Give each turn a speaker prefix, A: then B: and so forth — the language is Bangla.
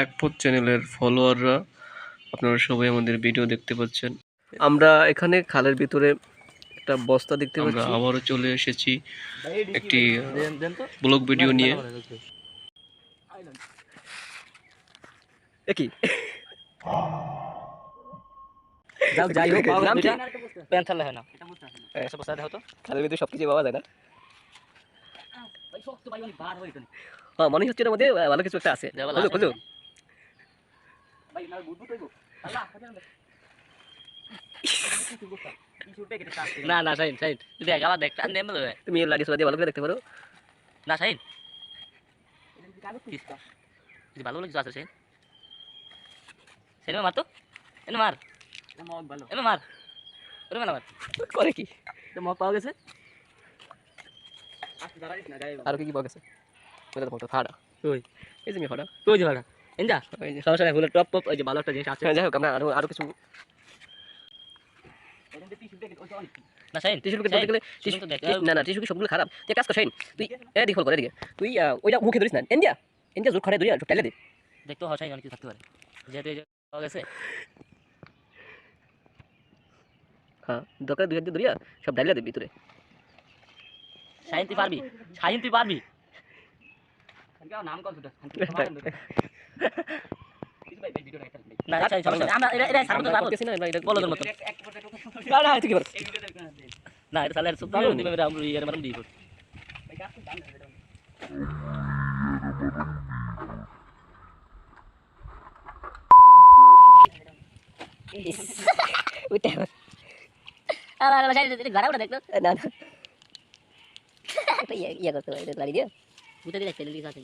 A: একপথ চ্যানেলের ফলোয়াররা আপনারা সবাই আমাদের ভিডিও দেখতে পাচ্ছেন। আমরা এখানে খালের ভিতরে একটা বস্তা দেখতে পাচ্ছি। আমরা আবারও চলে এসেছি একটি ব্লগ ভিডিও নিয়ে।
B: কি যাই হোক প্যান থাকলে হয় না, এসব বস্তা দেখো তো, খালের ভিতরে সবকিছু পাওয়া যায় না। হ্যাঁ, মনে হচ্ছে এর মধ্যে ভালো কিছু একটা আছে। খুঁজো না না শাহিন শাহিন দেখ আবার দেখ তুমি লাঠি সোলা দিয়ে ভালো করে দেখতে পারো না শাহিন, ভালো কিছু আছে শাহিন। শাহিন মার তো, এনে মার, এনে মার, ওরে মার করে কি মগ পাওয়া গেছে। আর কি পাওয়া গেছে ফাড়া, ওই এই যে ফাড়া, ওই যে ফাড়া এনজা, ওই যে সমস্যা নাই, ফুলের টপ টপ, ওই যে ভালো একটা জিনিস আছে। যাই হোক আমরা আরো কিছু না শাহিন টিস্যু পেপার বলতে গেলে টিস্যু তো দেখ না না, টিস্যু কি সবগুলো খারাপ? তুই কাজ কর শাহিন, তুই এদিকে ফল করে এদিকে, তুই ওইটা মুখে ধরিস না, এনজা এনজা জোর খাড়ে ধরিয়া টাইলে দে, দেখতো হসাই অনেক কিছু থাকতে পারে যেহেতু এই যে পাওয়া গেছে। হ্যাঁ দরকার দুই হাত দিয়ে ধরিয়া সব ডাইলা দে ভিতরে। শাহিন তুই পারবি, শাহিন তুই পারবি। নাম কল না আচ্ছা সমস্যা আমরা এটা সাপোর্ট করব কিছু না, এটা বলদের মত না না তুই কি বল না, এটা সালের সব ভালো দিবে আমরা ইয়ার মারম দিব ভাই কাজ তো দাম এটা ওইটা আরে শাহিন তুই গাড়া ওটা দেখতো না না এটা ইয়া করতে হয়, এটা গাড়ি দিয়ে উঠে দিলে চলে লিখা আছে।